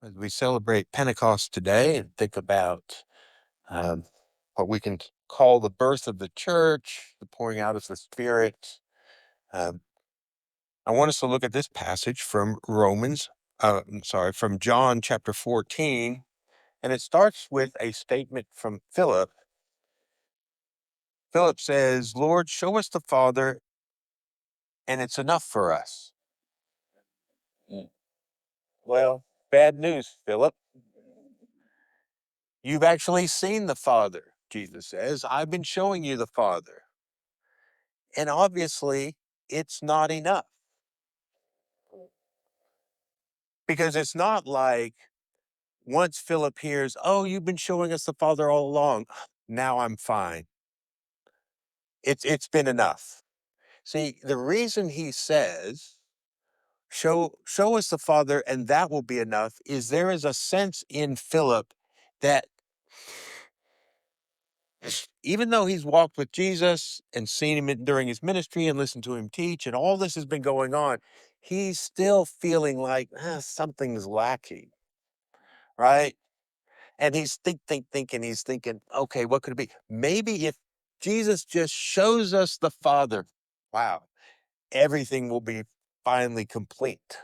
As we celebrate Pentecost today and think about um, what we can call the birth of the church, the pouring out of the Spirit, um, I want us to look at this passage from from John chapter 14, and it starts with a statement from Philip. Philip says, "Lord, show us the Father, and it's enough for us." Mm. Well, bad news, Philip. You've actually seen the Father, Jesus says. I've been showing you the Father. And obviously, it's not enough because it's not like once Philip hears, "Oh, you've been showing us the Father all along. Now I'm fine." It's been enough. See, the reason he says, show us the Father and that will be enough, is there is a sense in Philip that even though he's walked with Jesus and seen him during his ministry and listened to him teach, and all this has been going on, he's still feeling like something's lacking, right? And he's thinking, he's thinking, okay, what could it be? Maybe if Jesus just shows us the Father, wow, everything will be finally complete.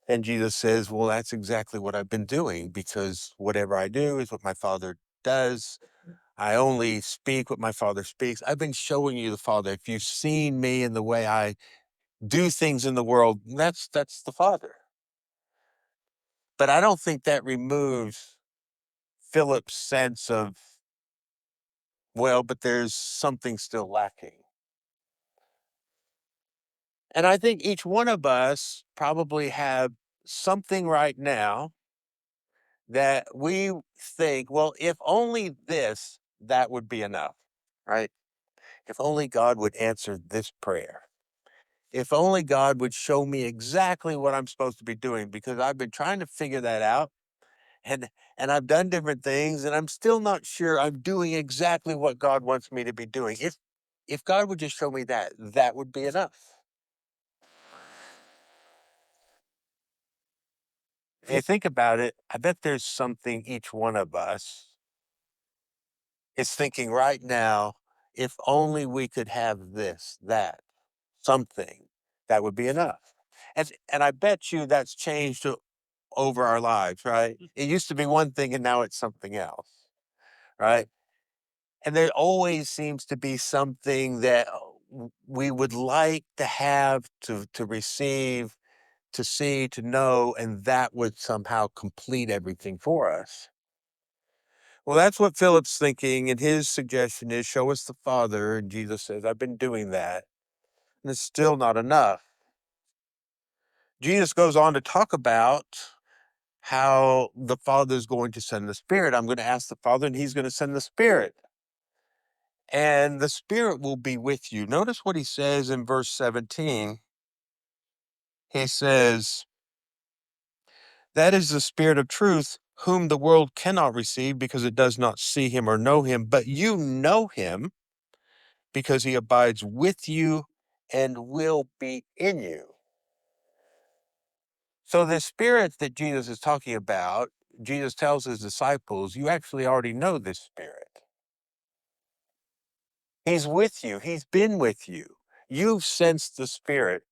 And Jesus says, well, that's exactly what I've been doing, because whatever I do is what my Father does. I only speak what my Father speaks. I've been showing you the Father. If you've seen me and the way I do things in the world, that's the Father. But I don't think that removes Philip's sense of, well, but there's something still lacking. And I think each one of us probably have something right now that we think, well, if only this, that would be enough, right? If only God would answer this prayer. If only God would show me exactly what I'm supposed to be doing, because I've been trying to figure that out, and and I've done different things and I'm still not sure I'm doing exactly what God wants me to be doing. If God would just show me that, that would be enough. If you think about it, I bet there's something each one of us is thinking right now, if only we could have this, that, something, that would be enough. And I bet you that's changed over our lives, right? It used to be one thing and now it's something else, right? And there always seems to be something that we would like to have, to receive, to see, to know, and that would somehow complete everything for us. Well, that's what Philip's thinking, and his suggestion is, show us the Father. And Jesus says, I've been doing that, and it's still not enough. Jesus goes on to talk about how the Father is going to send the Spirit. I'm going to ask the Father, and he's going to send the Spirit. And the Spirit will be with you. Notice what he says in verse 17. He says, that is the Spirit of truth, whom the world cannot receive because it does not see him or know him, but you know him because he abides with you and will be in you. So the Spirit that Jesus is talking about, Jesus tells his disciples, you actually already know this Spirit. He's with you. He's been with you. You've sensed the Spirit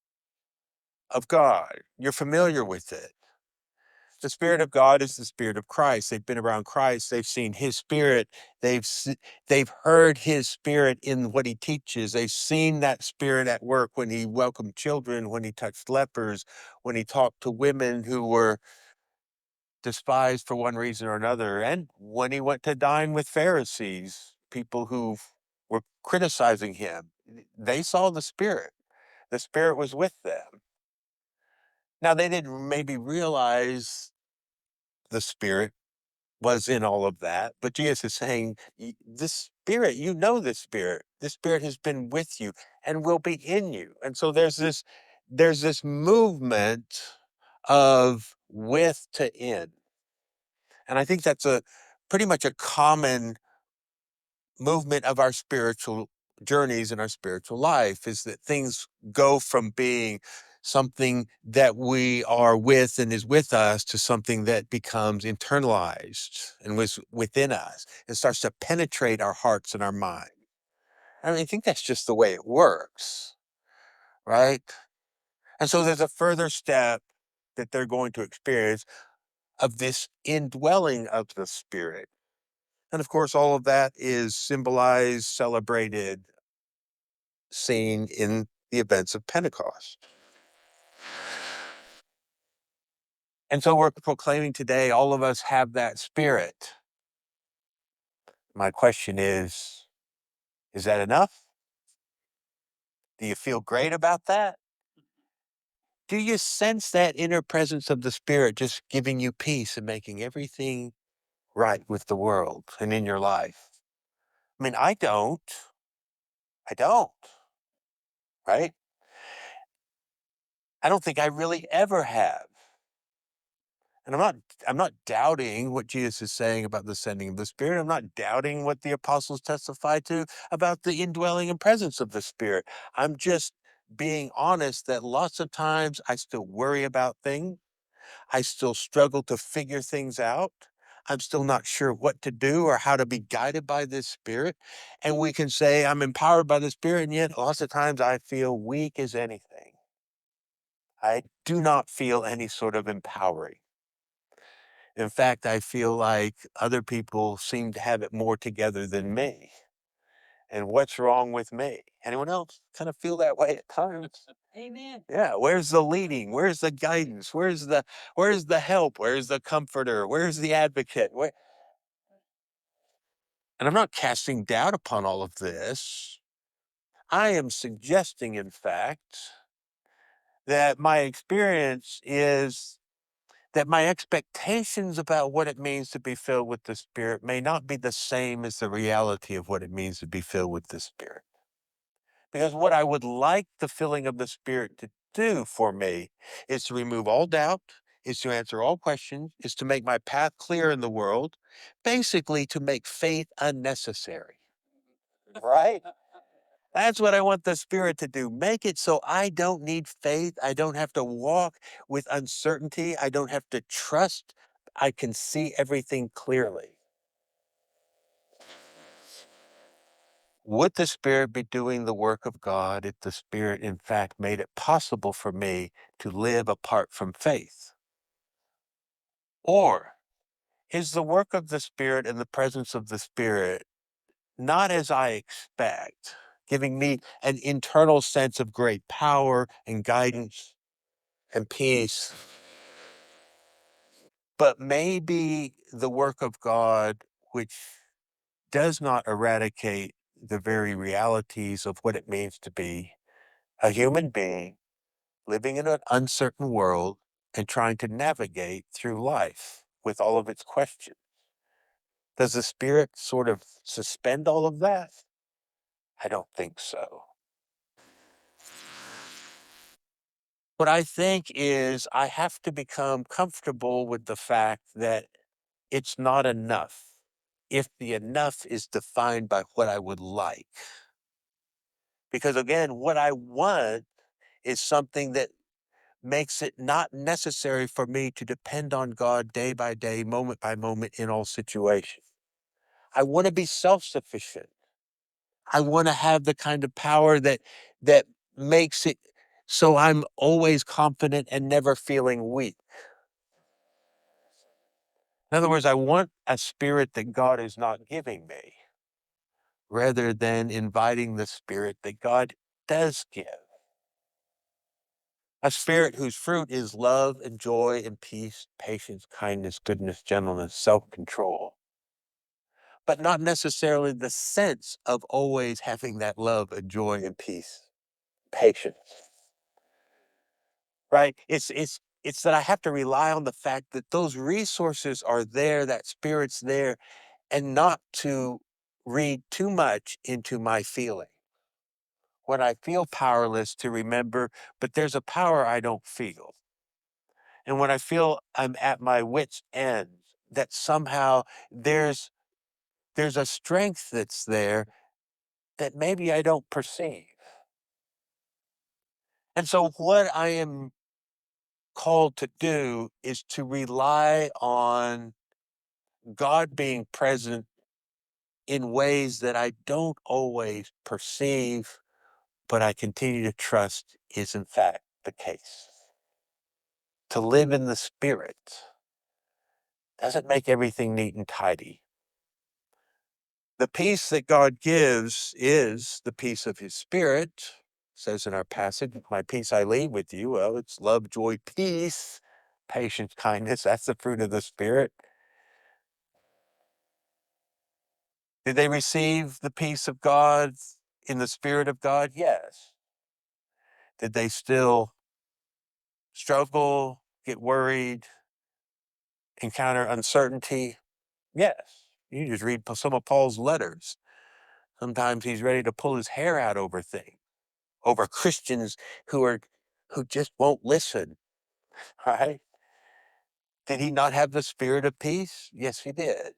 of God. You're familiar with it. The Spirit of God is the Spirit of Christ. They've been around Christ. They've seen his Spirit. They've heard his Spirit in what he teaches. They've seen that Spirit at work when he welcomed children, when he touched lepers, when he talked to women who were despised for one reason or another, and when he went to dine with Pharisees, people who were criticizing him. They saw the Spirit. The Spirit was with them. Now, they didn't maybe realize the Spirit was in all of that, but Jesus is saying, this Spirit, you know this Spirit has been with you and will be in you. And so there's this movement of with to in. And I think that's a pretty much a common movement of our spiritual journeys and our spiritual life, is that things go from being something that we are with and is with us to something that becomes internalized and was within us and starts to penetrate our hearts and our mind. I mean, I think that's just the way it works, right? And so there's a further step that they're going to experience of this indwelling of the Spirit. And of course, all of that is symbolized, celebrated, seen in the events of Pentecost. And so we're proclaiming today, all of us have that Spirit. My question is that enough? Do you feel great about that? Do you sense that inner presence of the Spirit just giving you peace and making everything right with the world and in your life? I mean, I don't. I don't, right? I don't think I really ever have. And I'm not doubting what Jesus is saying about the sending of the Spirit. I'm not doubting what the apostles testify to about the indwelling and presence of the Spirit. I'm just being honest that lots of times I still worry about things. I still struggle to figure things out. I'm still not sure what to do or how to be guided by this Spirit. And we can say I'm empowered by the Spirit, and yet lots of times I feel weak as anything. I do not feel any sort of empowering. In fact, I feel like other people seem to have it more together than me. And what's wrong with me? Anyone else kind of feel that way at times? Amen. Yeah, where's the leading? Where's the guidance? Where's the help? Where's the comforter? Where's the advocate? And I'm not casting doubt upon all of this. I am suggesting, in fact, that my experience is that my expectations about what it means to be filled with the Spirit may not be the same as the reality of what it means to be filled with the Spirit. Because what I would like the filling of the Spirit to do for me is to remove all doubt, is to answer all questions, is to make my path clear in the world, basically to make faith unnecessary. Right? That's what I want the Spirit to do. Make it so I don't need faith. I don't have to walk with uncertainty. I don't have to trust. I can see everything clearly. Would the Spirit be doing the work of God if the Spirit, in fact, made it possible for me to live apart from faith? Or is the work of the Spirit and the presence of the Spirit not as I expect, giving me an internal sense of great power and guidance and peace, but maybe the work of God, which does not eradicate the very realities of what it means to be a human being living in an uncertain world and trying to navigate through life with all of its questions. Does the Spirit sort of suspend all of that? I don't think so. What I think is I have to become comfortable with the fact that it's not enough if the enough is defined by what I would like. Because again, what I want is something that makes it not necessary for me to depend on God day by day, moment by moment in all situations. I want to be self-sufficient. I want to have the kind of power that makes it so I'm always confident and never feeling weak. In other words, I want a spirit that God is not giving me, rather than inviting the spirit that God does give. A spirit whose fruit is love and joy and peace, patience, kindness, goodness, gentleness, self-control, but not necessarily the sense of always having that love and joy and peace, patience, right? It's that I have to rely on the fact that those resources are there, that spirit's there, and not to read too much into my feeling. When I feel powerless, to remember, but there's a power I don't feel. And when I feel I'm at my wit's end, that somehow there's a strength that's there that maybe I don't perceive. And so what I am called to do is to rely on God being present in ways that I don't always perceive, but I continue to trust is in fact the case. To live in the Spirit doesn't make everything neat and tidy. The peace that God gives is the peace of his Spirit. It says in our passage, my peace I leave with you. Well, it's love, joy, peace, patience, kindness. That's the fruit of the Spirit. Did they receive the peace of God in the Spirit of God? Yes. Did they still struggle, get worried, encounter uncertainty? Yes. You just read some of Paul's letters. Sometimes he's ready to pull his hair out over things, over Christians who just won't listen, right? Did he not have the spirit of peace? Yes, he did.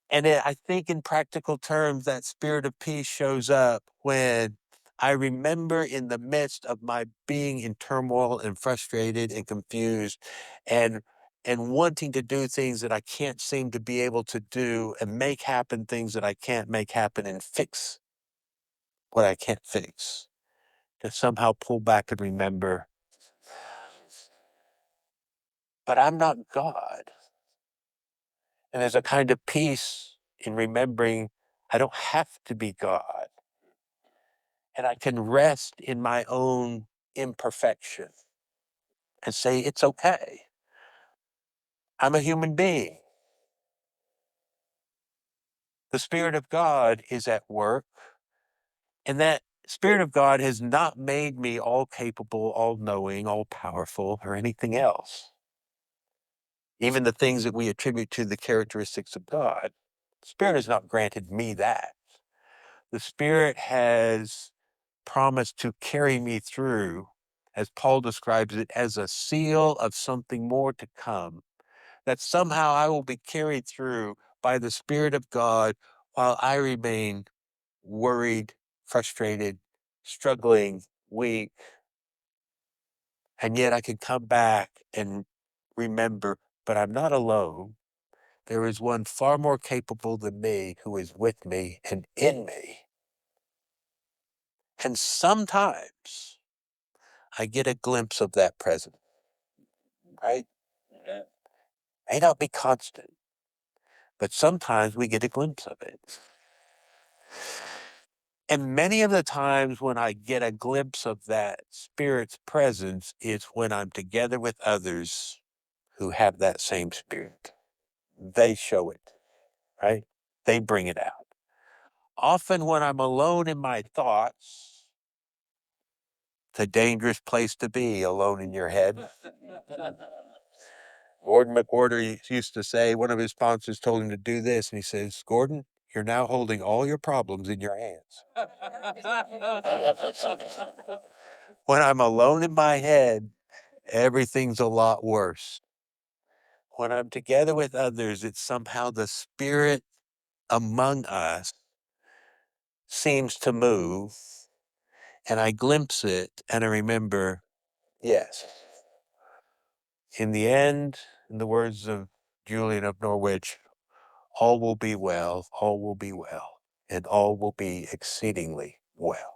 And I think in practical terms, that spirit of peace shows up when I remember in the midst of my being in turmoil and frustrated and confused and wanting to do things that I can't seem to be able to do and make happen things that I can't make happen and fix what I can't fix. To somehow pull back and remember, but I'm not God. And there's a kind of peace in remembering I don't have to be God. And I can rest in my own imperfection and say, it's okay. I'm a human being. The Spirit of God is at work, and that Spirit of God has not made me all capable, all knowing, all powerful, or anything else. Even the things that we attribute to the characteristics of God, the Spirit has not granted me that. The Spirit has promised to carry me through, as Paul describes it, as a seal of something more to come, that somehow I will be carried through by the Spirit of God while I remain worried, frustrated, struggling, weak. And yet I can come back and remember, but I'm not alone. There is one far more capable than me who is with me and in me. And sometimes I get a glimpse of that presence, right? Yeah. May not be constant, but sometimes we get a glimpse of it. And many of the times when I get a glimpse of that spirit's presence is when I'm together with others who have that same spirit. They show it, right? They bring it out. Often when I'm alone in my thoughts, it's a dangerous place to be, alone in your head. Gordon McWhorter used to say, one of his sponsors told him to do this, and he says, Gordon, you're now holding all your problems in your hands. When I'm alone in my head, everything's a lot worse. When I'm together with others, it's somehow the spirit among us seems to move, and I glimpse it, and I remember, yes, in the end, in the words of Julian of Norwich, all will be well, and all will be exceedingly well.